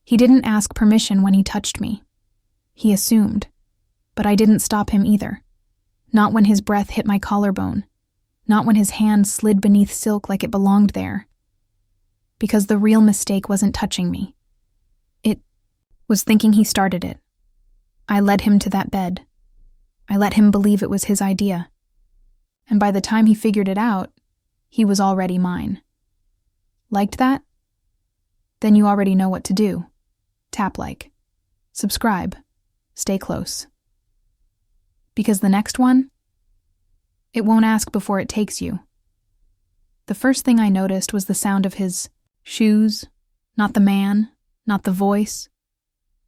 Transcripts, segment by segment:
He didn't ask permission when he touched me. He assumed, but I didn't stop him either. Not when his breath hit my collarbone. Not when his hand slid beneath silk like it belonged there. Because the real mistake wasn't touching me. It was thinking he started it. I led him to that bed. I let him believe it was his idea. And by the time he figured it out, he was already mine. Liked that? Then you already know what to do. Tap like. Subscribe. Stay close. Because the next one, it won't ask before it takes you. The first thing I noticed was the sound of his shoes, not the man, not the voice,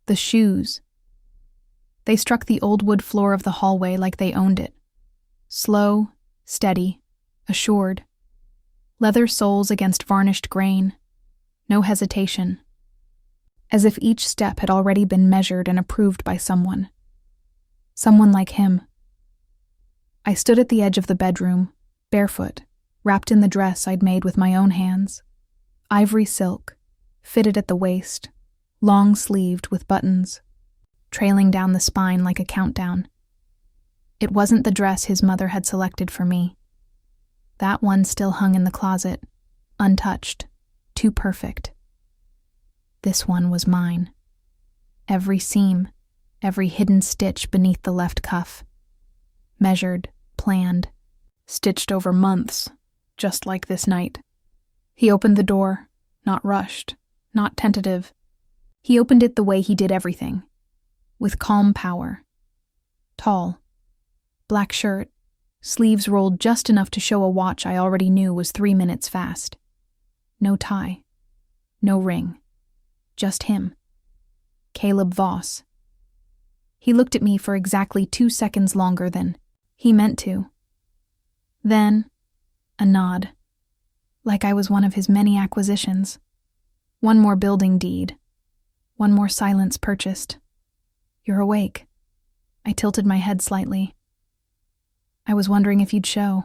the shoes. They struck the old wood floor of the hallway like they owned it. Slow, steady, assured. Leather soles against varnished grain. No hesitation. As if each step had already been measured and approved by someone. Someone like him. I stood at the edge of the bedroom, barefoot, wrapped in the dress I'd made with my own hands. Ivory silk, fitted at the waist, long-sleeved with buttons, trailing down the spine like a countdown. It wasn't the dress his mother had selected for me. That one still hung in the closet, untouched, too perfect. This one was mine. Every seam, every hidden stitch beneath the left cuff. Measured, planned, stitched over months, just like this night. He opened the door, not rushed, not tentative. He opened it the way he did everything, with calm power. Tall, black shirt, sleeves rolled just enough to show a watch I already knew was 3 minutes fast. No tie, no ring, just him. Caleb Voss. He looked at me for exactly 2 seconds longer than he meant to. Then, a nod, like I was one of his many acquisitions. One more building deed. One more silence purchased. You're awake. I tilted my head slightly. I was wondering if you'd show.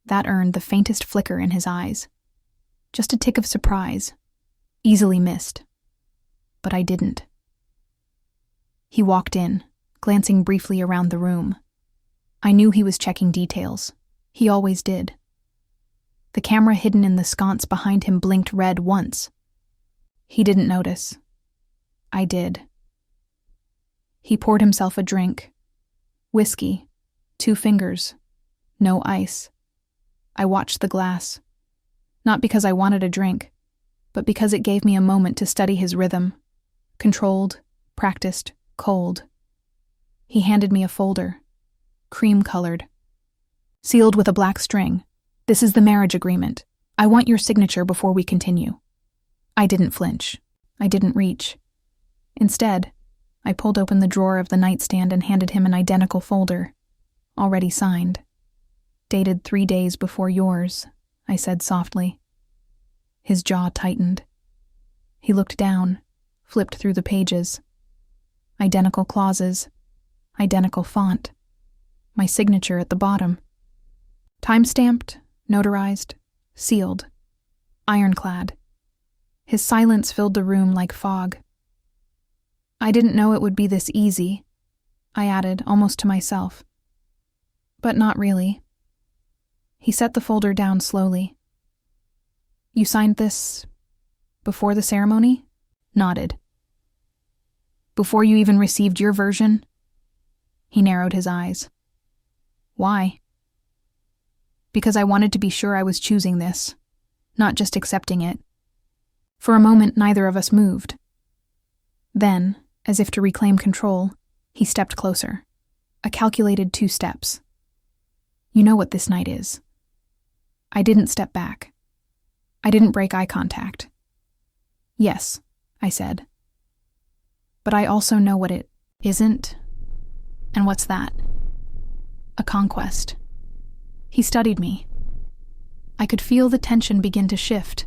That earned the faintest flicker in his eyes. Just a tick of surprise. Easily missed. But I didn't. He walked in, glancing briefly around the room. I knew he was checking details. He always did. The camera hidden in the sconce behind him blinked red once. He didn't notice. I did. He poured himself a drink. Whiskey. 2 fingers. No ice. I watched the glass. Not because I wanted a drink, but because it gave me a moment to study his rhythm. Controlled, practiced, cold. He handed me a folder. Cream-colored. Sealed with a black string. This is the marriage agreement. I want your signature before we continue. I didn't flinch. I didn't reach. Instead, I pulled open the drawer of the nightstand and handed him an identical folder, already signed. Dated 3 days before yours, I said softly. His jaw tightened. He looked down, flipped through the pages. Identical clauses, identical font. My signature at the bottom. Time-stamped, notarized, sealed, ironclad. His silence filled the room like fog. I didn't know it would be this easy, I added, almost to myself. But not really. He set the folder down slowly. You signed this before the ceremony? Nodded. Before you even received your version? He narrowed his eyes. Why? Because I wanted to be sure I was choosing this, not just accepting it. For a moment, neither of us moved. Then, as if to reclaim control, he stepped closer. A calculated 2 steps. You know what this night is. I didn't step back. I didn't break eye contact. Yes, I said. But I also know what it isn't. And what's that? A conquest. He studied me. I could feel the tension begin to shift.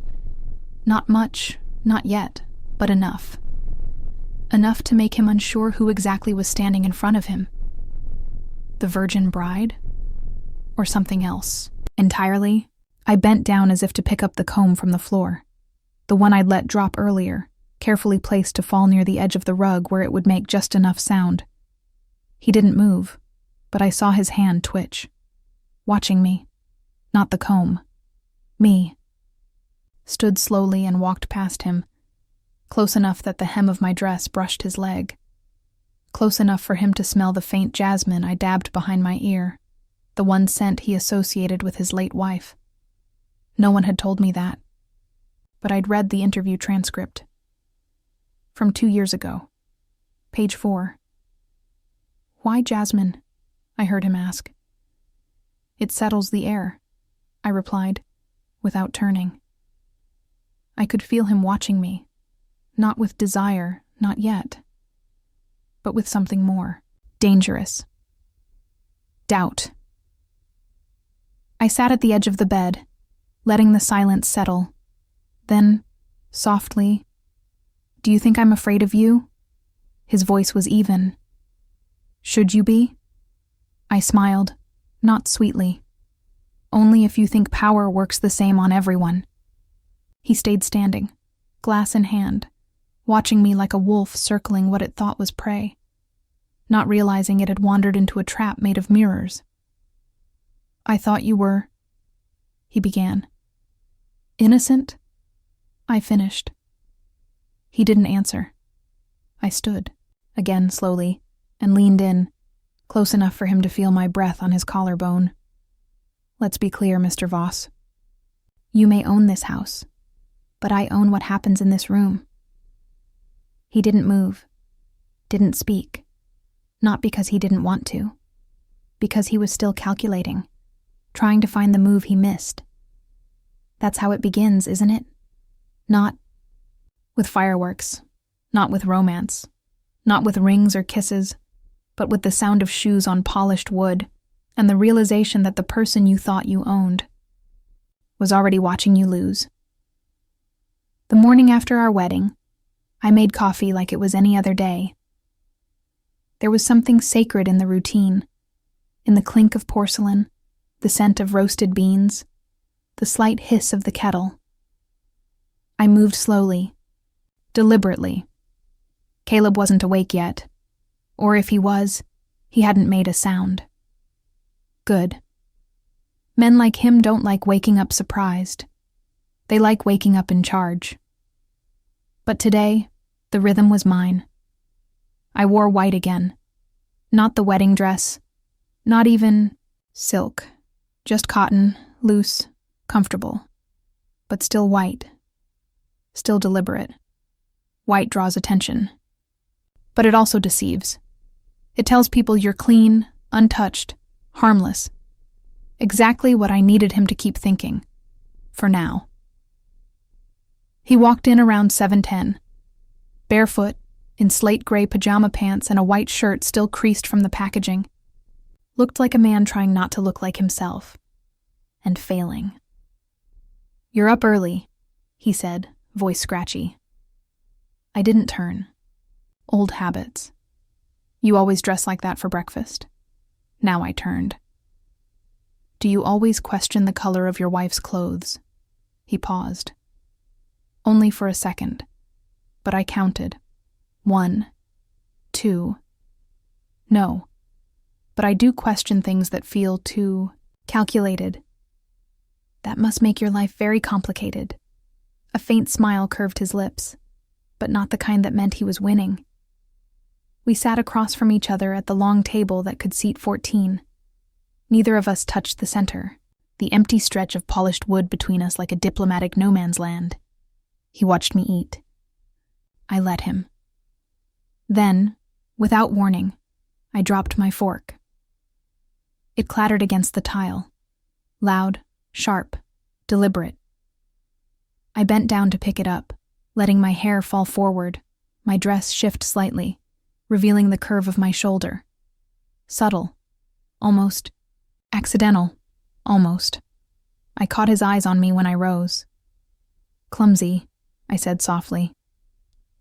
Not much, not yet, but enough. Enough to make him unsure who exactly was standing in front of him. The virgin bride? Or something else? Entirely? I bent down as if to pick up the comb from the floor. The one I'd let drop earlier, carefully placed to fall near the edge of the rug where it would make just enough sound. He didn't move, but I saw his hand twitch. Watching me. Not the comb. Me. Stood slowly and walked past him, close enough that the hem of my dress brushed his leg. Close enough for him to smell the faint jasmine I dabbed behind my ear, the one scent he associated with his late wife. No one had told me that, but I'd read the interview transcript. From 2 years ago. Page 4. "Why jasmine?" I heard him ask. "It settles the air," I replied, without turning. I could feel him watching me, not with desire, not yet, but with something more dangerous. Doubt. I sat at the edge of the bed, letting the silence settle. Then, softly, "Do you think I'm afraid of you?" His voice was even. "Should you be?" I smiled, not sweetly. "Only if you think power works the same on everyone." He stayed standing, glass in hand, watching me like a wolf circling what it thought was prey, not realizing it had wandered into a trap made of mirrors. "I thought you were," he began. "Innocent?" I finished. He didn't answer. I stood, again slowly, and leaned in, close enough for him to feel my breath on his collarbone. "Let's be clear, Mr. Voss. You may own this house, but I own what happens in this room." He didn't move, didn't speak, not because he didn't want to, because he was still calculating, trying to find the move he missed. That's how it begins, isn't it? Not with fireworks, not with romance, not with rings or kisses, but with the sound of shoes on polished wood and the realization that the person you thought you owned was already watching you lose. The morning after our wedding, I made coffee like it was any other day. There was something sacred in the routine, in the clink of porcelain, the scent of roasted beans, the slight hiss of the kettle. I moved slowly, deliberately. Caleb wasn't awake yet, or if he was, he hadn't made a sound. Good. Men like him don't like waking up surprised. They like waking up in charge. But today, the rhythm was mine. I wore white again. Not the wedding dress, not even silk, just cotton, loose, comfortable, but still white, still deliberate. White draws attention, but it also deceives. It tells people you're clean, untouched, harmless. Exactly what I needed him to keep thinking, for now. He walked in around 7:10, barefoot, in slate gray pajama pants and a white shirt still creased from the packaging. Looked like a man trying not to look like himself, and failing. "You're up early," he said, voice scratchy. I didn't turn. Old habits. "You always dress like that for breakfast?" Now I turned. "Do you always question the color of your wife's clothes?" He paused. Only for a second, but I counted. 1, 2. No, but I do question things that feel too calculated. "That must make your life very complicated." A faint smile curved his lips, but not the kind that meant he was winning. We sat across from each other at the long table that could seat 14. Neither of us touched the center, the empty stretch of polished wood between us like a diplomatic no man's land. He watched me eat. I let him. Then, without warning, I dropped my fork. It clattered against the tile. Loud, sharp, deliberate. I bent down to pick it up, letting my hair fall forward, my dress shift slightly, revealing the curve of my shoulder. Subtle, almost accidental, almost. I caught his eyes on me when I rose. "Clumsy," I said softly.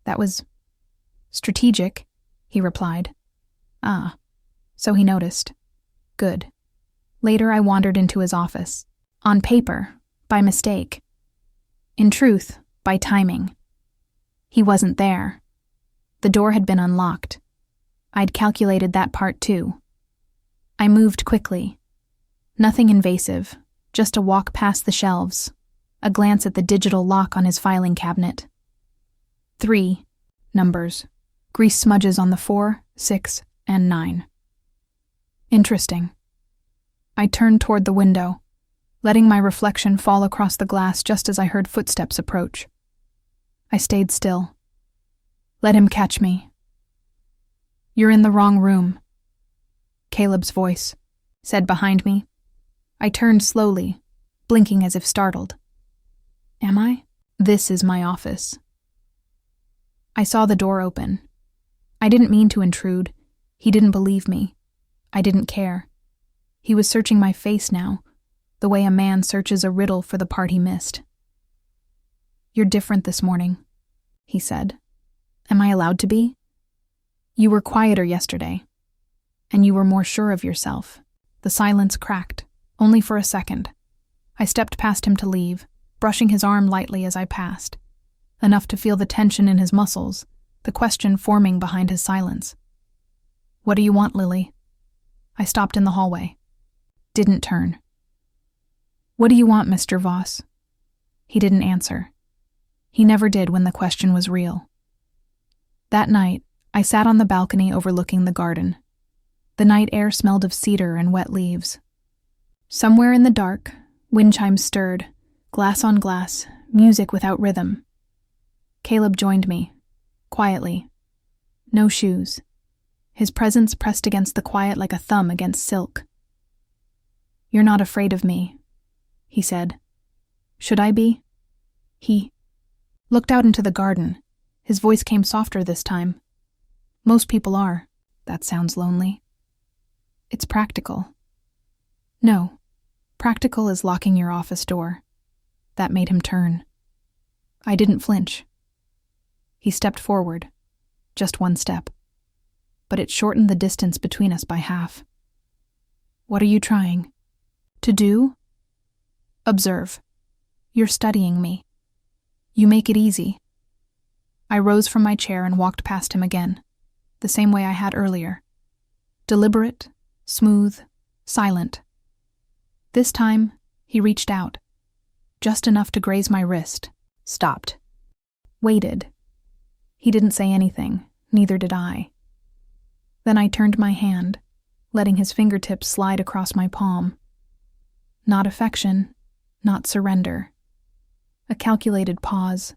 "That was strategic," he replied. "Ah, so he noticed. Good." Later I wandered into his office. On paper, by mistake. In truth, by timing. He wasn't there. The door had been unlocked. I'd calculated that part too. I moved quickly. Nothing invasive, just a walk past the shelves, a glance at the digital lock on his filing cabinet. 3 numbers, grease smudges on the 4, 6, and 9. Interesting. I turned toward the window, letting my reflection fall across the glass just as I heard footsteps approach. I stayed still. Let him catch me. You're in the wrong room, Caleb's voice said behind me. I turned slowly, blinking as if startled. Am I? This is my office. I saw the door open. I didn't mean to intrude. He didn't believe me. I didn't care. He was searching my face now, the way a man searches a riddle for the part he missed. You're different this morning, he said. Am I allowed to be? You were quieter yesterday, and you were more sure of yourself. The silence cracked, only for a second. I stepped past him to leave, brushing his arm lightly as I passed, enough to feel the tension in his muscles, the question forming behind his silence. What do you want, Lily? I stopped in the hallway. Didn't turn. What do you want, Mr. Voss? He didn't answer. He never did when the question was real. That night, I sat on the balcony overlooking the garden. The night air smelled of cedar and wet leaves. Somewhere in the dark, wind chimes stirred, glass on glass, music without rhythm. Caleb joined me, quietly. No shoes. His presence pressed against the quiet like a thumb against silk. You're not afraid of me, he said. Should I be? He looked out into the garden. His voice came softer this time. Most people are. That sounds lonely. It's practical. No, practical is locking your office door. That made him turn. I didn't flinch. He stepped forward, just one step. But it shortened the distance between us by half. What are you trying to do? Observe. You're studying me. You make it easy. I rose from my chair and walked past him again, the same way I had earlier. Deliberate, smooth, silent. This time, he reached out, just enough to graze my wrist, stopped, waited. He didn't say anything, neither did I. Then I turned my hand, letting his fingertips slide across my palm. Not affection, not surrender. A calculated pause.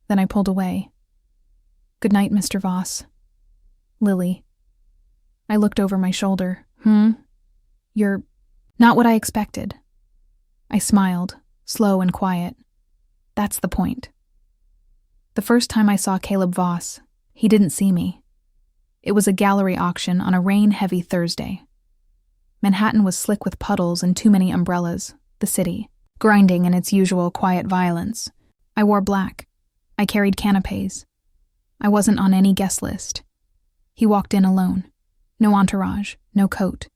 Then I pulled away. Good night, Mr. Voss. Lily. I looked over my shoulder. You're not what I expected. I smiled, slow and quiet. That's the point. The first time I saw Caleb Voss, he didn't see me. It was a gallery auction on a rain-heavy Thursday. Manhattan was slick with puddles and too many umbrellas, the city, grinding in its usual quiet violence. I wore black. I carried canapes. I wasn't on any guest list. He walked in alone. No entourage, no coat.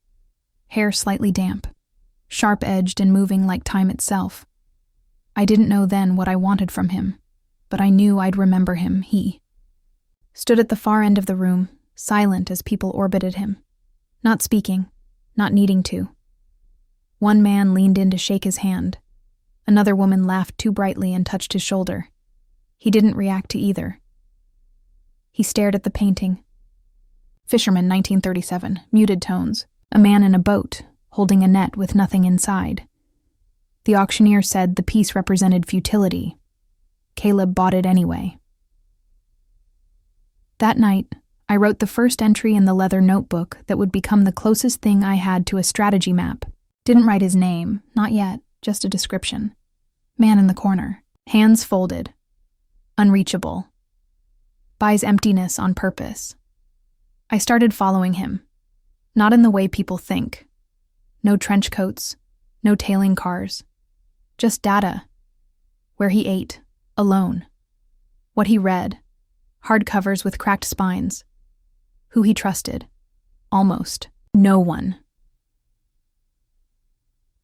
Hair slightly damp, sharp-edged and moving like time itself. I didn't know then what I wanted from him, but I knew I'd remember him, he. Stood at the far end of the room, silent as people orbited him. Not speaking, not needing to. One man leaned in to shake his hand. Another woman laughed too brightly and touched his shoulder. He didn't react to either. He stared at the painting. Fisherman, 1937, muted tones. A man in a boat, holding a net with nothing inside. The auctioneer said the piece represented futility. Caleb bought it anyway. That night, I wrote the first entry in the leather notebook that would become the closest thing I had to a strategy map. Didn't write his name, not yet, just a description. Man in the corner, hands folded. Unreachable. Buys emptiness on purpose. I started following him. Not in the way people think. No trench coats, no tailing cars. Just data. Where he ate, alone. What he read, hardcovers with cracked spines. Who he trusted. Almost no one.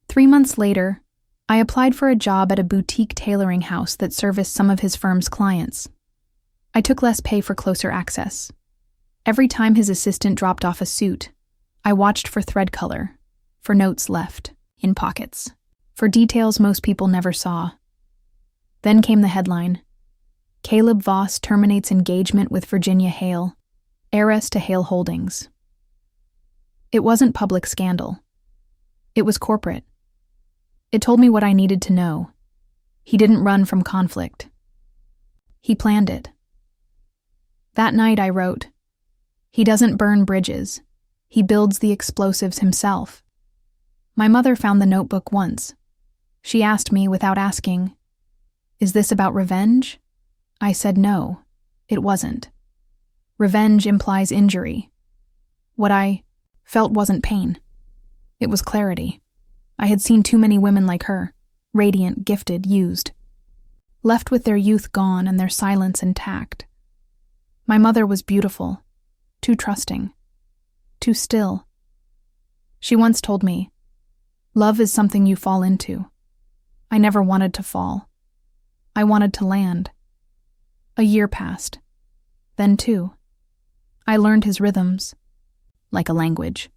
3 months later, I applied for a job at a boutique tailoring house that serviced some of his firm's clients. I took less pay for closer access. Every time his assistant dropped off a suit, I watched for thread color, for notes left in pockets, for details most people never saw. Then came the headline: Caleb Voss terminates engagement with Virginia Hale, heiress to Hale Holdings. It wasn't public scandal. It was corporate. It told me what I needed to know. He didn't run from conflict. He planned it. That night I wrote, "He doesn't burn bridges. He builds the explosives himself." My mother found the notebook once. She asked me without asking, "Is this about revenge?" I said no, it wasn't. Revenge implies injury. What I felt wasn't pain. It was clarity. I had seen too many women like her, radiant, gifted, used, left with their youth gone and their silence intact. My mother was beautiful, too trusting, too still. She once told me, "Love is something you fall into." I never wanted to fall. I wanted to land. A year passed. Then two. I learned his rhythms, like a language.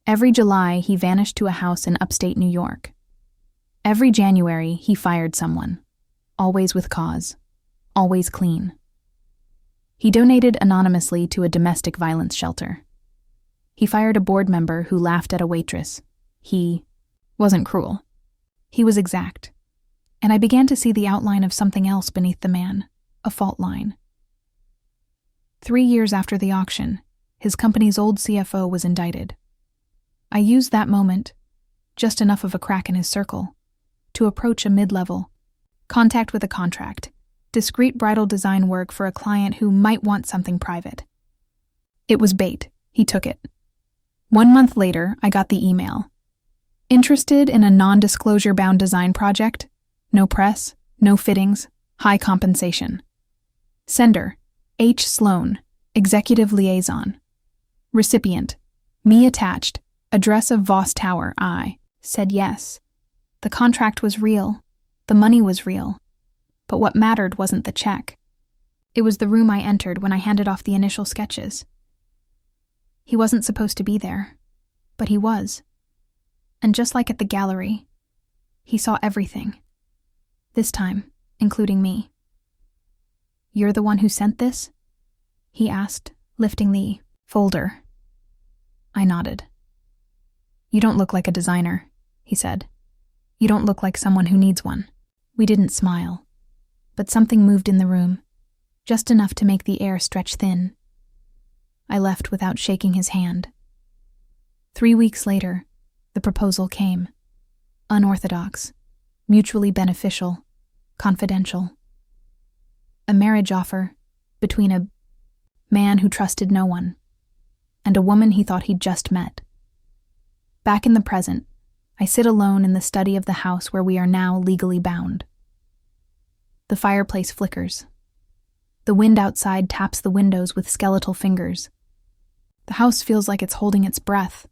Every July, he vanished to a house in upstate New York. Every January, he fired someone, always with cause, always clean. He donated anonymously to a domestic violence shelter. He fired a board member who laughed at a waitress. He wasn't cruel. He was exact. And I began to see the outline of something else beneath the man, a fault line. 3 years after the auction, his company's old CFO was indicted. I used that moment, just enough of a crack in his circle, to approach a mid-level, contact with a contract, discreet bridal design work for a client who might want something private. It was bait. He took it. 1 month later, I got the email. Interested in a non-disclosure-bound design project? No press, no fittings, high compensation. Sender, H. Sloan, Executive Liaison. Recipient, me attached, address of Voss Tower. I said yes. The contract was real. The money was real. But what mattered wasn't the check. It was the room I entered when I handed off the initial sketches. He wasn't supposed to be there, but he was. And just like at the gallery, he saw everything. This time, including me. "You're the one who sent this?" he asked, lifting the folder. I nodded. "You don't look like a designer," he said. "You don't look like someone who needs one." We didn't smile, but something moved in the room, just enough to make the air stretch thin. I left without shaking his hand. 3 weeks later, the proposal came. Unorthodox, mutually beneficial, confidential. A marriage offer between a man who trusted no one and a woman he thought he'd just met. Back in the present, I sit alone in the study of the house where we are now legally bound. The fireplace flickers. The wind outside taps the windows with skeletal fingers. The house feels like it's holding its breath.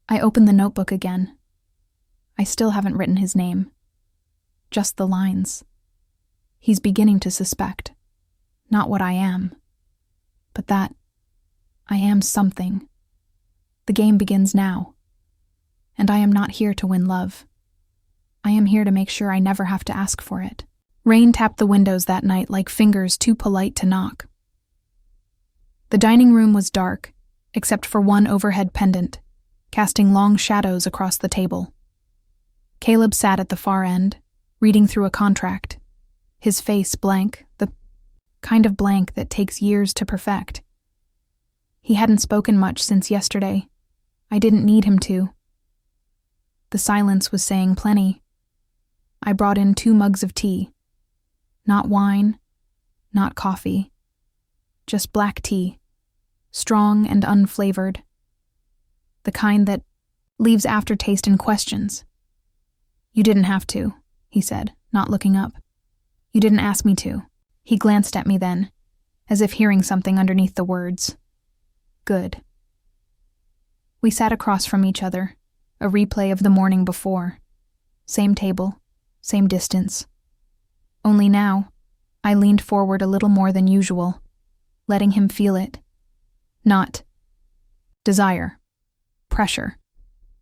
I open the notebook again. I still haven't written his name. Just the lines. He's beginning to suspect. Not what I am, but that I am something. The game begins now. And I am not here to win love. I am here to make sure I never have to ask for it. Rain tapped the windows that night like fingers too polite to knock. The dining room was dark, except for one overhead pendant, casting long shadows across the table. Caleb sat at the far end, reading through a contract, his face blank, the kind of blank that takes years to perfect. He hadn't spoken much since yesterday. I didn't need him to. The silence was saying plenty. I brought in 2 mugs of tea. Not wine, not coffee. Just black tea, strong and unflavored. The kind that leaves aftertaste and questions. "You didn't have to," he said, not looking up. "You didn't ask me to." He glanced at me then, as if hearing something underneath the words. Good. We sat across from each other, a replay of the morning before. Same table, same distance. Only now, I leaned forward a little more than usual, letting him feel it. Not desire. Pressure.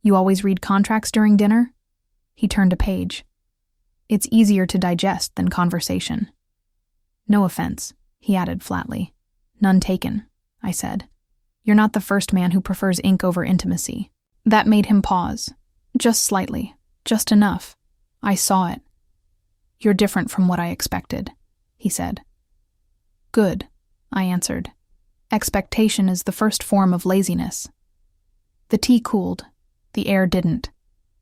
You always read contracts during dinner? He turned a page. It's easier to digest than conversation. No offense, he added flatly. None taken, I said. You're not the first man who prefers ink over intimacy. That made him pause. Just slightly. Just enough. I saw it. You're different from what I expected, he said. Good, I answered. Expectation is the first form of laziness. The tea cooled. The air didn't.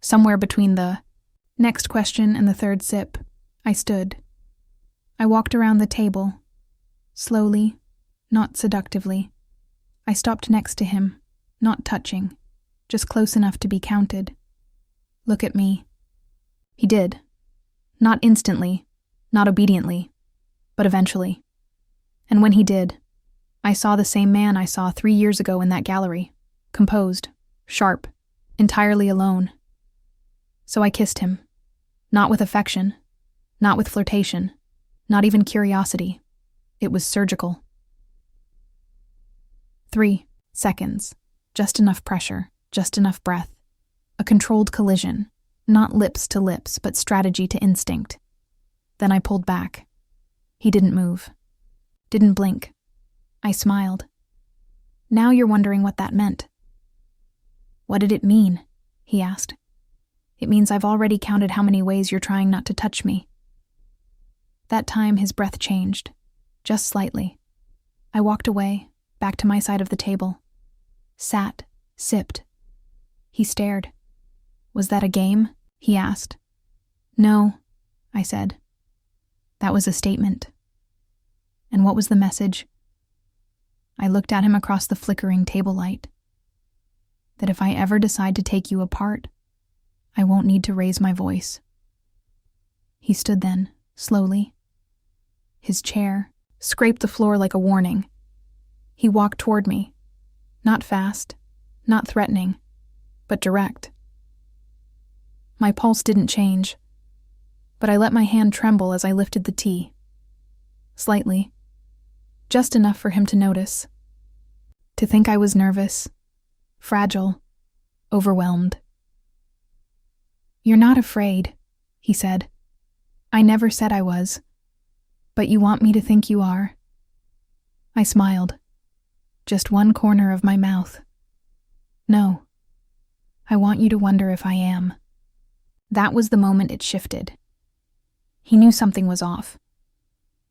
Somewhere between the next question and the third sip, I stood. I walked around the table. Slowly, not seductively. I stopped next to him, not touching, just close enough to be counted. Look at me. He did. Not instantly, not obediently, but eventually. And when he did, I saw the same man I saw 3 years ago in that gallery, composed, sharp, entirely alone. So I kissed him, not with affection, not with flirtation, not even curiosity. It was surgical. 3 seconds, just enough pressure, just enough breath. A controlled collision, not lips to lips, but strategy to instinct. Then I pulled back. He didn't move. Didn't blink. I smiled. Now you're wondering what that meant. What did it mean? He asked. It means I've already counted how many ways you're trying not to touch me. That time his breath changed, just slightly. I walked away, back to my side of the table. Sat, sipped. He stared. Was that a game? He asked. No, I said. That was a statement. And what was the message? I looked at him across the flickering table light. That if I ever decide to take you apart, I won't need to raise my voice. He stood then, slowly. His chair scraped the floor like a warning. He walked toward me. Not fast, not threatening, but direct. My pulse didn't change, but I let my hand tremble as I lifted the tea. Slightly. Just enough for him to notice. To think I was nervous, fragile, overwhelmed. You're not afraid, he said. I never said I was, but you want me to think you are. I smiled. Just one corner of my mouth. No. I want you to wonder if I am. That was the moment it shifted. He knew something was off,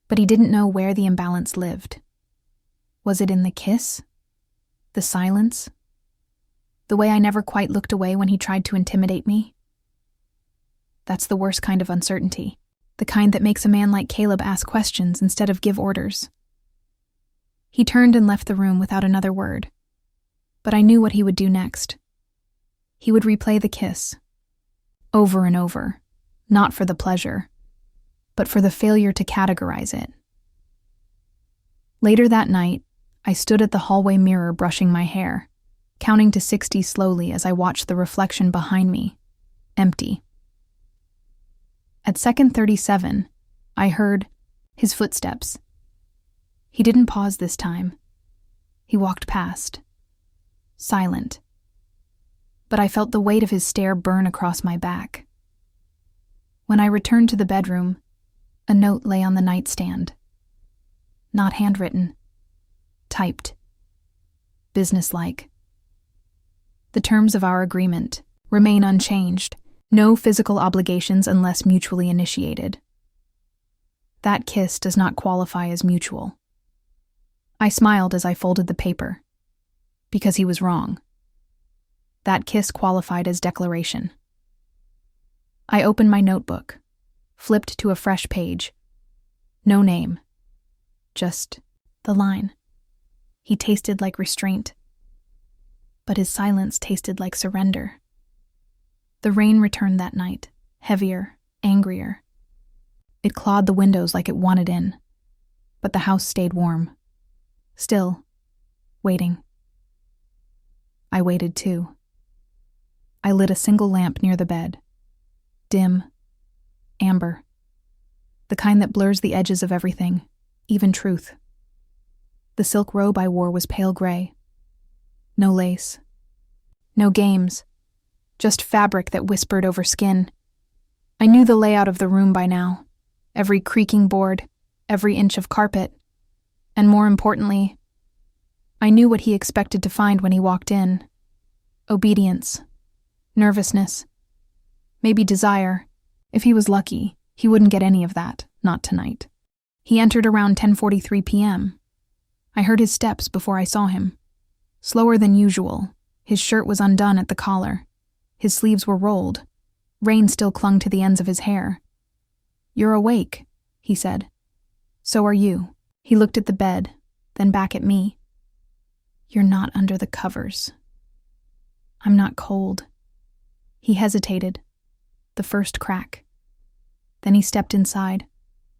but he didn't know where the imbalance lived. Was it in the kiss? The silence? The way I never quite looked away when he tried to intimidate me? That's the worst kind of uncertainty, the kind that makes a man like Caleb ask questions instead of give orders. He turned and left the room without another word, but I knew what he would do next. He would replay the kiss, over and over, not for the pleasure, but for the failure to categorize it. Later that night, I stood at the hallway mirror brushing my hair, counting to 60 slowly as I watched the reflection behind me, empty. At second 37, I heard his footsteps. He didn't pause this time. He walked past, silent. But I felt the weight of his stare burn across my back. When I returned to the bedroom, a note lay on the nightstand. Not handwritten. Typed. Businesslike. The terms of our agreement remain unchanged. No physical obligations unless mutually initiated. That kiss does not qualify as mutual. I smiled as I folded the paper. Because he was wrong. That kiss qualified as declaration. I opened my notebook, flipped to a fresh page. No name. Just the line. He tasted like restraint. But his silence tasted like surrender. The rain returned that night, heavier, angrier. It clawed the windows like it wanted in, but the house stayed warm. Still, waiting. I waited too. I lit a single lamp near the bed. Dim, amber. the kind that blurs the edges of everything, even truth. The silk robe I wore was pale gray. No lace. No games. Just fabric that whispered over skin. I knew the layout of the room by now. Every creaking board, every inch of carpet. And more importantly, I knew what he expected to find when he walked in. Obedience. Nervousness. Maybe desire. If he was lucky, he wouldn't get any of that, not tonight. He entered around 10:43 p.m. I heard his steps before I saw him. Slower than usual. His shirt was undone at the collar. His sleeves were rolled. Rain still clung to the ends of his hair. "You're awake," he said. "So are you." He looked at the bed, then back at me. "You're not under the covers." "I'm not cold." He hesitated. The first crack. Then he stepped inside,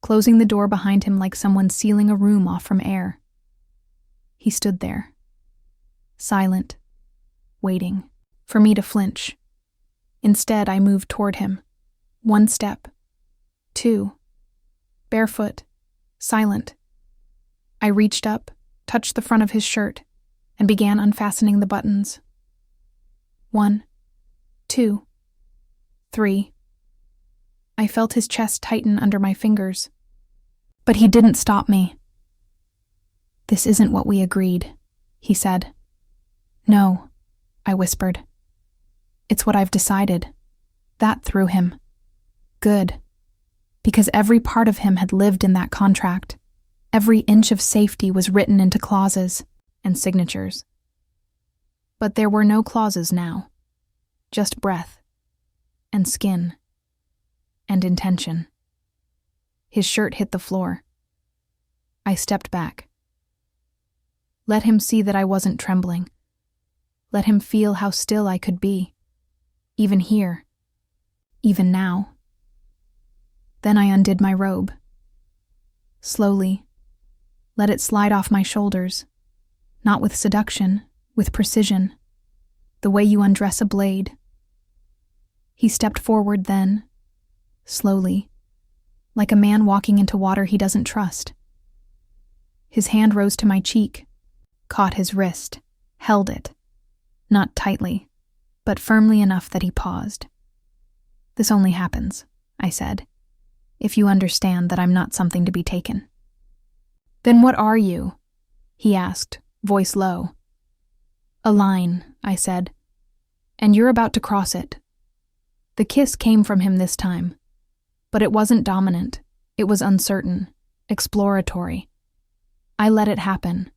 closing the door behind him like someone sealing a room off from air. He stood there, silent, waiting for me to flinch. Instead, I moved toward him. 1 step. 2. Barefoot, silent. I reached up, touched the front of his shirt, and began unfastening the buttons. 1, 2, 3. I felt his chest tighten under my fingers. But he didn't stop me. "This isn't what we agreed," he said. "No," I whispered. "It's what I've decided." That threw him. Good. Because every part of him had lived in that contract. Every inch of safety was written into clauses and signatures. But there were no clauses now. Just breath. And skin. And intention. His shirt hit the floor. I stepped back. Let him see that I wasn't trembling. Let him feel how still I could be. Even here. Even now. Then I undid my robe. Slowly. Let it slide off my shoulders. Not with seduction, with precision. The way you undress a blade. He stepped forward then. Slowly. Like a man walking into water he doesn't trust. His hand rose to my cheek, caught his wrist, held it. Not tightly, but firmly enough that he paused. "This only happens," I said, "if you understand that I'm not something to be taken." "Then what are you?" he asked, voice low. "A line," I said, "and you're about to cross it." The kiss came from him this time, but it wasn't dominant. It was uncertain, exploratory. I let it happen.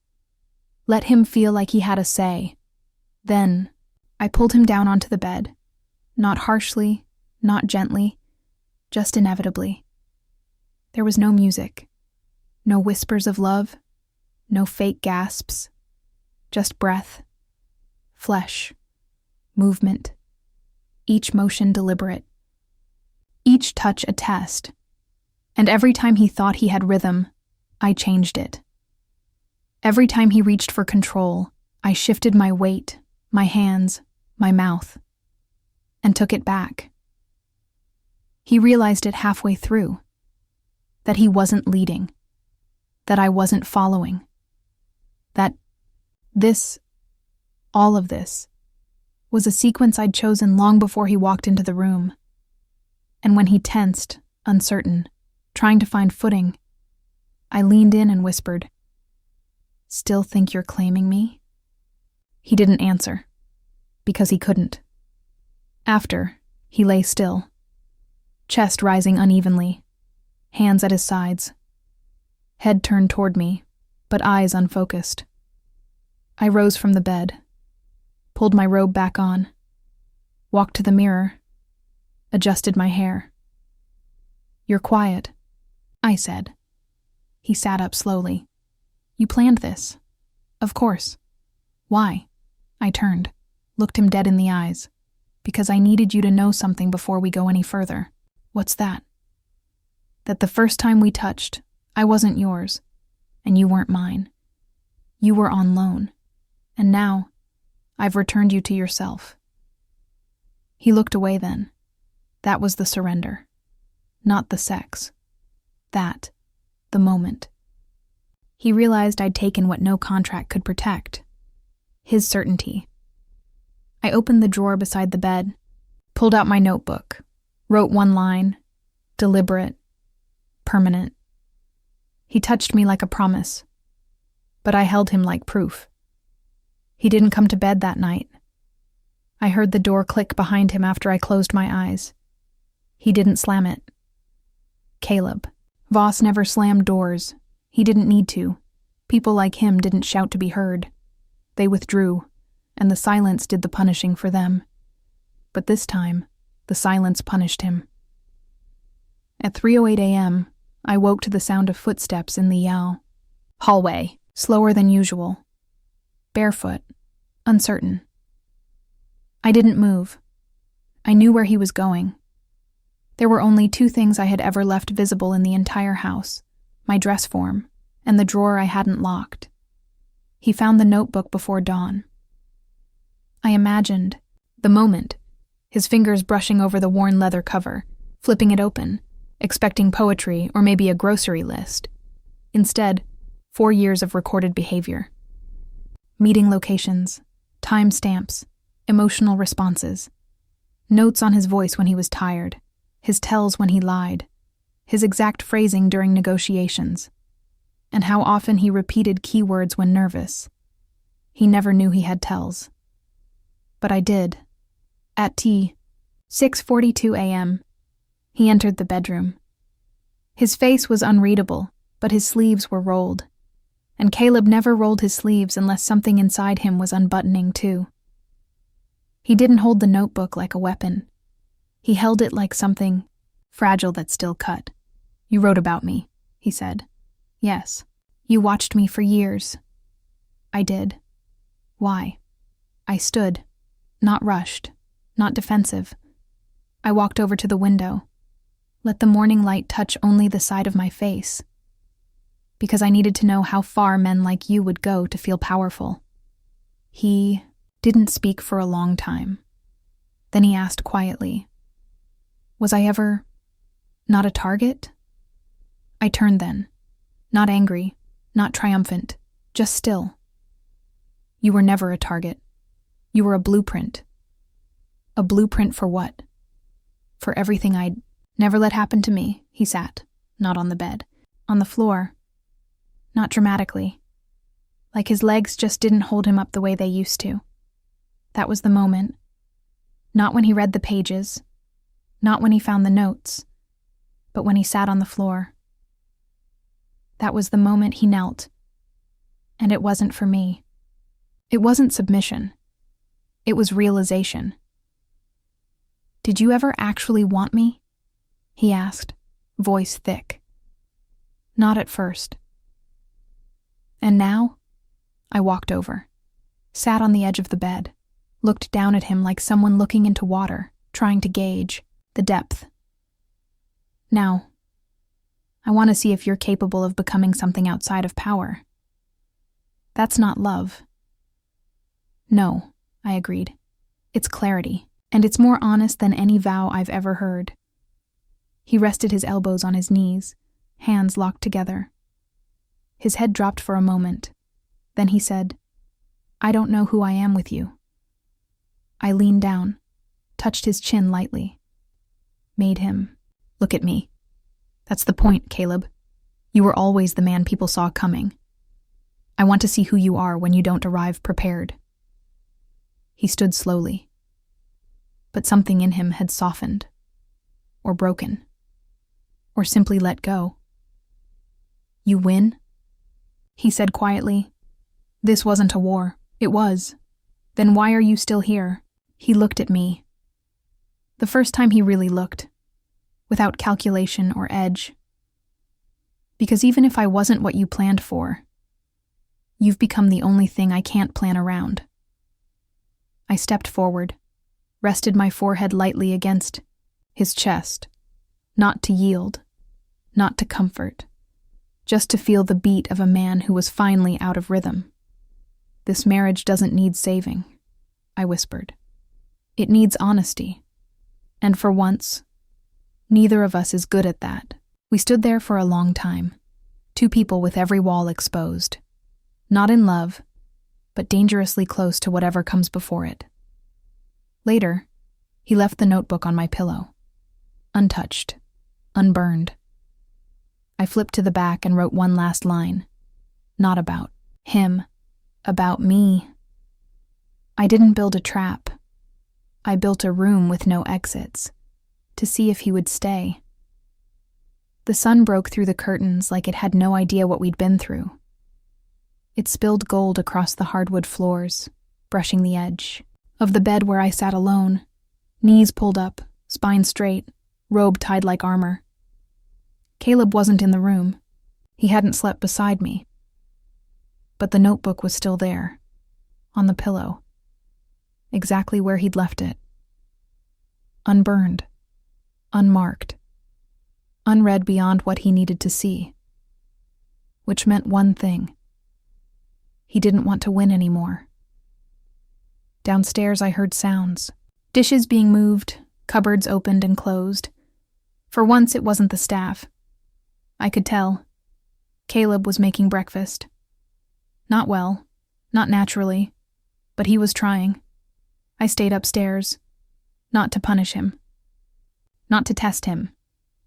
Let him feel like he had a say. Then, I pulled him down onto the bed. Not harshly, not gently, just inevitably. There was no music. No whispers of love. No fake gasps. Just breath. Flesh. Movement. Each motion deliberate. Each touch a test. And every time he thought he had rhythm, I changed it. Every time he reached for control, I shifted my weight, my hands, my mouth, and took it back. He realized it halfway through. That he wasn't leading. That I wasn't following. That all of this, was a sequence I'd chosen long before he walked into the room. And when he tensed, uncertain, trying to find footing, I leaned in and whispered, "Still think you're claiming me?" He didn't answer, because he couldn't. After, he lay still, chest rising unevenly, hands at his sides, head turned toward me, but eyes unfocused. I rose from the bed, pulled my robe back on, walked to the mirror, adjusted my hair. "You're quiet," I said. He sat up slowly. "You planned this?" "Of course." "Why?" I turned, looked him dead in the eyes. "Because I needed you to know something before we go any further." "What's that?" "That the first time we touched, I wasn't yours, and you weren't mine. You were on loan, and now, I've returned you to yourself." He looked away then. That was the surrender, not the sex. The moment. He realized I'd taken what no contract could protect. His certainty. I opened the drawer beside the bed, pulled out my notebook, wrote one line, deliberate, permanent. He touched me like a promise, but I held him like proof. He didn't come to bed that night. I heard the door click behind him after I closed my eyes. He didn't slam it. Caleb. Voss never slammed doors. He didn't need to. People like him didn't shout to be heard. They withdrew, and the silence did the punishing for them. But this time, the silence punished him. At 3:08 a.m., I woke to the sound of footsteps in the hallway, slower than usual. Barefoot, uncertain. I didn't move. I knew where he was going. There were only two things I had ever left visible in the entire house, my dress form and the drawer I hadn't locked. He found the notebook before dawn. I imagined the moment, his fingers brushing over the worn leather cover, flipping it open, expecting poetry or maybe a grocery list. Instead, 4 years of recorded behavior. Meeting locations, time stamps, emotional responses, notes on his voice when he was tired, his tells when he lied, his exact phrasing during negotiations, and how often he repeated keywords when nervous. He never knew he had tells. But I did. At 6:42 a.m., he entered the bedroom. His face was unreadable, but his sleeves were rolled. And Caleb never rolled his sleeves unless something inside him was unbuttoning too. He didn't hold the notebook like a weapon. He held it like something fragile that still cut. "You wrote about me," he said. "Yes. You watched me for years." I did. Why? I stood, not rushed, not defensive. I walked over to the window, let the morning light touch only the side of my face, because I needed to know how far men like you would go to feel powerful. He didn't speak for a long time. Then he asked quietly, "Was I ever not a target?" I turned then, not angry, not triumphant, just still. "You were never a target. You were a blueprint." "A blueprint for what?" "For everything I'd never let happen to me." He sat, not on the bed, on the floor, not dramatically, like his legs just didn't hold him up the way they used to. That was the moment. Not when he read the pages, not when he found the notes, but when he sat on the floor. That was the moment he knelt. And it wasn't for me. It wasn't submission. It was realization. "Did you ever actually want me?" he asked, voice thick. "Not at first." And now, I walked over, sat on the edge of the bed, looked down at him like someone looking into water, trying to gauge the depth. "Now, I want to see if you're capable of becoming something outside of power." "That's not love." "No," I agreed. "It's clarity, and it's more honest than any vow I've ever heard." He rested his elbows on his knees, hands locked together. His head dropped for a moment. Then he said, "I don't know who I am with you." I leaned down, touched his chin lightly, made him look at me. "That's the point, Caleb. You were always the man people saw coming. I want to see who you are when you don't arrive prepared." He stood slowly, but something in him had softened, or broken, or simply let go. "You win?" he said quietly. "This wasn't a war." "It was." "Then why are you still here?" He looked at me. The first time he really looked, without calculation or edge. "Because even if I wasn't what you planned for, you've become the only thing I can't plan around." I stepped forward, rested my forehead lightly against his chest, not to yield, not to comfort, just to feel the beat of a man who was finally out of rhythm. "This marriage doesn't need saving," I whispered. "It needs honesty. And for once, neither of us is good at that." We stood there for a long time, two people with every wall exposed. Not in love, but dangerously close to whatever comes before it. Later, he left the notebook on my pillow. Untouched, unburned. I flipped to the back and wrote one last line. Not about him, about me. I didn't build a trap. I built a room with no exits, to see if he would stay. The sun broke through the curtains like it had no idea what we'd been through. It spilled gold across the hardwood floors, brushing the edge of the bed where I sat alone, knees pulled up, spine straight, robe tied like armor. Caleb wasn't in the room. He hadn't slept beside me. But the notebook was still there, on the pillow, exactly where he'd left it. Unburned, unmarked, unread beyond what he needed to see. Which meant one thing. He didn't want to win anymore. Downstairs I heard sounds. Dishes being moved, cupboards opened and closed. For once it wasn't the staff. I could tell. Caleb was making breakfast. Not well, not naturally, but he was trying. I stayed upstairs, not to punish him, not to test him,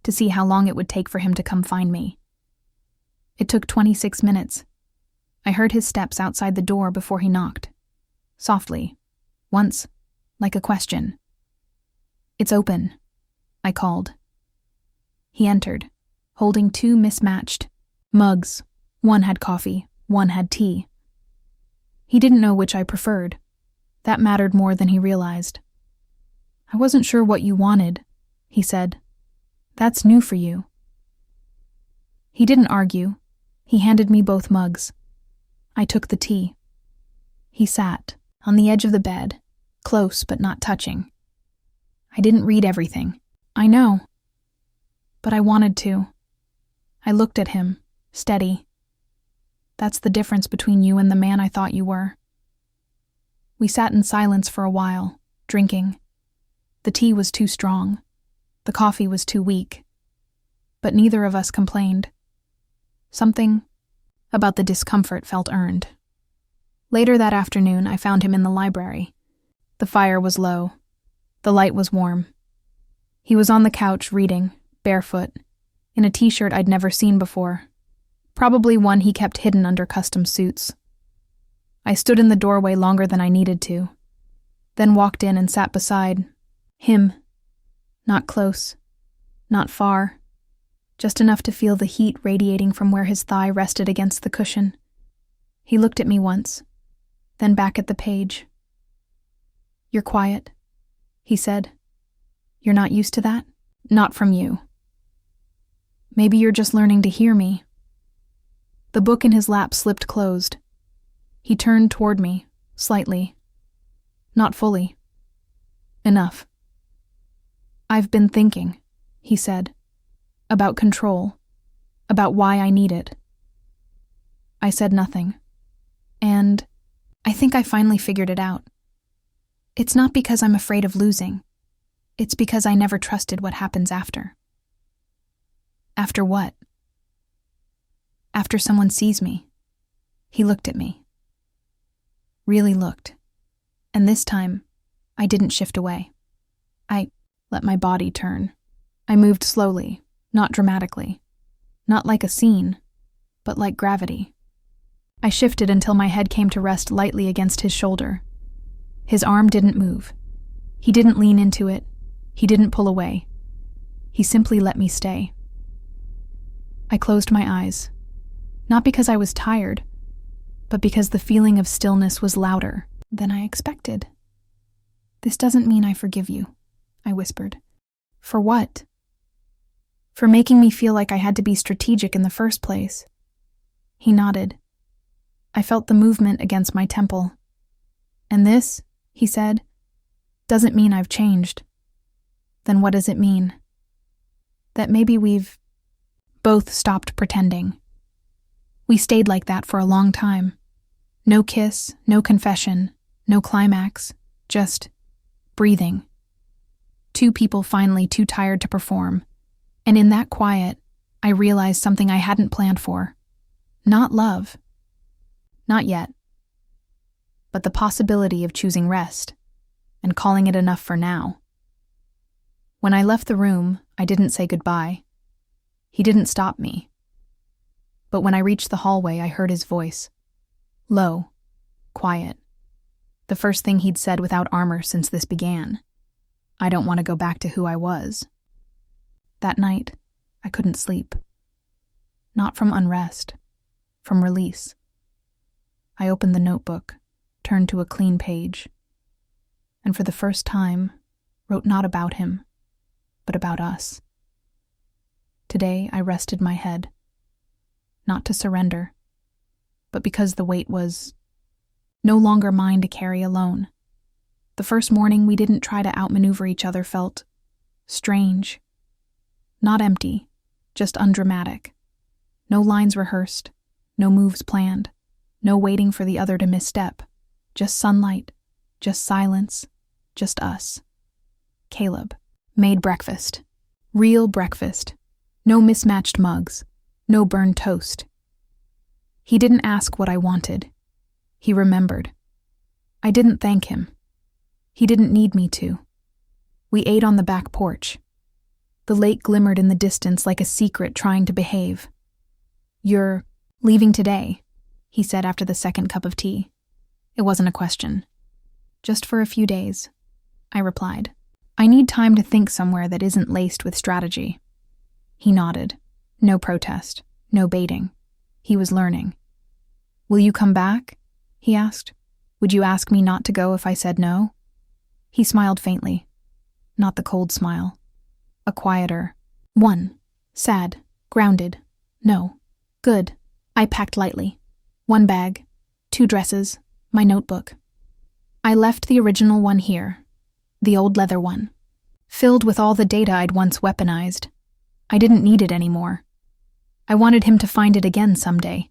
to see how long it would take for him to come find me. It took 26 minutes. I heard his steps outside the door before he knocked. Softly. Once, like a question. "It's open," I called. He entered, holding two mismatched mugs. One had coffee, one had tea. He didn't know which I preferred. That mattered more than he realized. "I wasn't sure what you wanted," he said. "That's new for you." He didn't argue. He handed me both mugs. I took the tea. He sat, on the edge of the bed, close but not touching. I didn't read everything, I know. But I wanted to. I looked at him, steady. That's the difference between you and the man I thought you were. We sat in silence for a while, drinking. The tea was too strong. The coffee was too weak. But neither of us complained. Something about the discomfort felt earned. Later that afternoon, I found him in the library. The fire was low. The light was warm. He was on the couch reading, barefoot, in a t-shirt I'd never seen before. Probably one he kept hidden under custom suits. I stood in the doorway longer than I needed to, then walked in and sat beside him. Not close, not far, just enough to feel the heat radiating from where his thigh rested against the cushion. He looked at me once, then back at the page. "You're quiet," he said. "You're not used to that?" "Not from you." "Maybe you're just learning to hear me." The book in his lap slipped closed. He turned toward me, slightly. Not fully. Enough. "I've been thinking," he said, "about control, about why I need it." I said nothing. And I think I finally figured it out. It's not because I'm afraid of losing. It's because I never trusted what happens after. After what? After someone sees me. He looked at me. Really looked. And this time, I didn't shift away. I let my body turn. I moved slowly, not dramatically. Not like a scene, but like gravity. I shifted until my head came to rest lightly against his shoulder. His arm didn't move. He didn't lean into it. He didn't pull away. He simply let me stay. I closed my eyes. Not because I was tired, but because the feeling of stillness was louder than I expected. "This doesn't mean I forgive you," I whispered. "For what?" "For making me feel like I had to be strategic in the first place." He nodded. I felt the movement against my temple. "And this," he said, "doesn't mean I've changed." "Then what does it mean?" "That maybe we've both stopped pretending." We stayed like that for a long time. No kiss, no confession, no climax, just breathing. Two people finally too tired to perform, and in that quiet, I realized something I hadn't planned for. Not love. Not yet. But the possibility of choosing rest and calling it enough for now. When I left the room, I didn't say goodbye. He didn't stop me. But when I reached the hallway, I heard his voice. Low, quiet. The first thing he'd said without armor since this began. I don't want to go back to who I was. That night, I couldn't sleep. Not from unrest, from release. I opened the notebook, turned to a clean page, and for the first time, wrote not about him, but about us. Today, I rested my head, not to surrender, but because the weight was no longer mine to carry alone. The first morning we didn't try to outmaneuver each other felt strange. Not empty, just undramatic. No lines rehearsed, no moves planned, no waiting for the other to misstep. Just sunlight, just silence, just us. Caleb made breakfast. Real breakfast. No mismatched mugs, no burned toast. He didn't ask what I wanted. He remembered. I didn't thank him. He didn't need me to. We ate on the back porch. The lake glimmered in the distance like a secret trying to behave. You're leaving today, he said after the second cup of tea. It wasn't a question. Just for a few days, I replied. I need time to think somewhere that isn't laced with strategy. He nodded. No protest, no baiting. He was learning. Will you come back? He asked. Would you ask me not to go if I said no? He smiled faintly. Not the cold smile. A quieter one. Sad, grounded. No. Good. I packed lightly. 1 bag, 2 dresses, my notebook. I left the original one here, the old leather one, filled with all the data I'd once weaponized. I didn't need it anymore. I wanted him to find it again someday,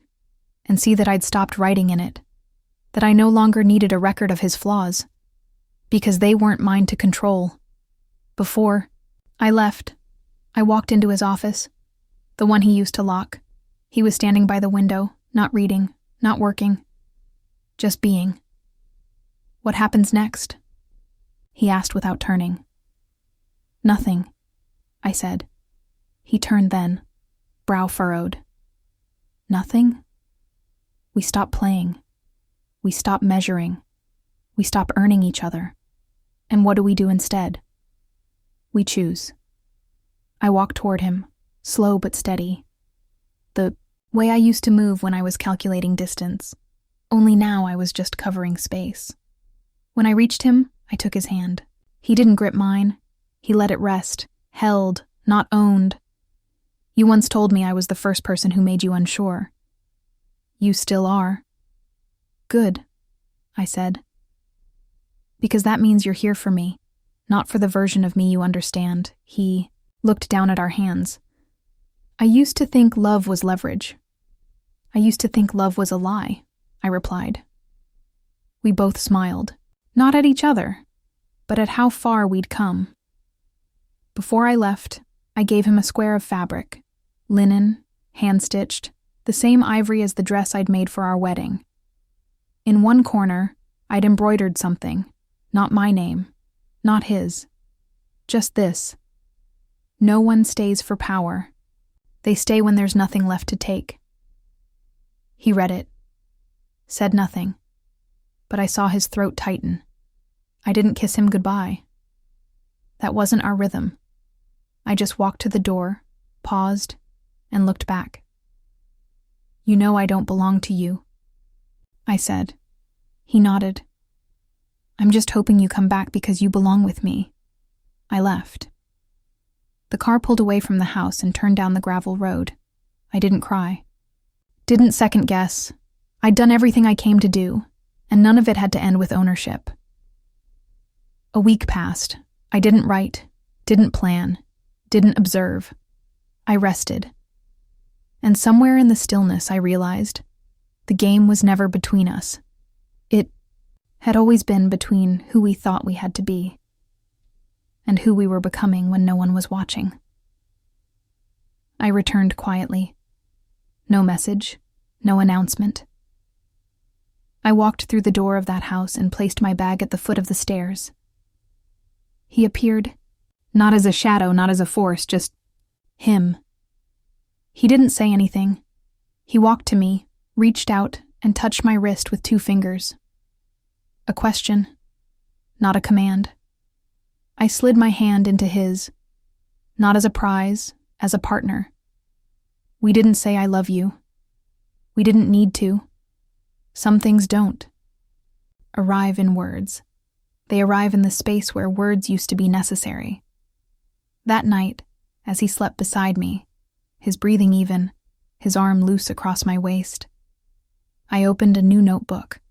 and see that I'd stopped writing in it, that I no longer needed a record of his flaws, because they weren't mine to control. Before I left, I walked into his office, the one he used to lock. He was standing by the window, not reading, not working, just being. What happens next? He asked without turning. Nothing, I said. He turned then, brow furrowed. Nothing? We stop playing. We stop measuring. We stop earning each other. And what do we do instead? We choose. I walk toward him, slow but steady. The way I used to move when I was calculating distance. Only now I was just covering space. When I reached him, I took his hand. He didn't grip mine. He let it rest, held, not owned. You once told me I was the first person who made you unsure. You still are. Good, I said. Because that means you're here for me, not for the version of me you understand. He looked down at our hands. I used to think love was leverage. I used to think love was a lie, I replied. We both smiled, not at each other, but at how far we'd come. Before I left, I gave him a square of fabric, linen, hand-stitched, the same ivory as the dress I'd made for our wedding. In one corner, I'd embroidered something, not my name, not his. Just this. No one stays for power. They stay when there's nothing left to take. He read it, said nothing, but I saw his throat tighten. I didn't kiss him goodbye. That wasn't our rhythm. I just walked to the door, paused, and looked back. You know I don't belong to you, I said. He nodded. I'm just hoping you come back because you belong with me. I left. The car pulled away from the house and turned down the gravel road. I didn't cry. Didn't second guess. I'd done everything I came to do, and none of it had to end with ownership. A week passed. I didn't write, didn't plan, didn't observe. I rested. And somewhere in the stillness I realized the game was never between us. It had always been between who we thought we had to be and who we were becoming when no one was watching. I returned quietly. No message, no announcement. I walked through the door of that house and placed my bag at the foot of the stairs. He appeared, not as a shadow, not as a force, just him. He didn't say anything. He walked to me, reached out, and touched my wrist with 2 fingers. A question, not a command. I slid my hand into his, not as a prize, as a partner. We didn't say I love you. We didn't need to. Some things don't arrive in words. They arrive in the space where words used to be necessary. That night, as he slept beside me, his breathing even, his arm loose across my waist, I opened a new notebook.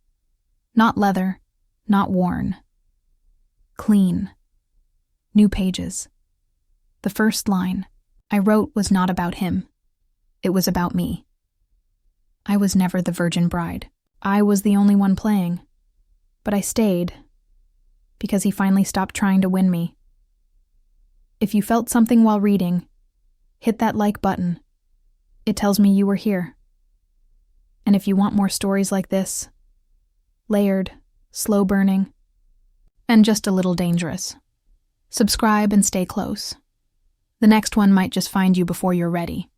Not leather, not worn. Clean. New pages. The first line I wrote was not about him. It was about me. I was never the virgin bride. I was the only one playing. But I stayed, because he finally stopped trying to win me. If you felt something while reading, hit that like button. It tells me you were here. And if you want more stories like this, layered, slow burning, and just a little dangerous, subscribe and stay close. The next one might just find you before you're ready.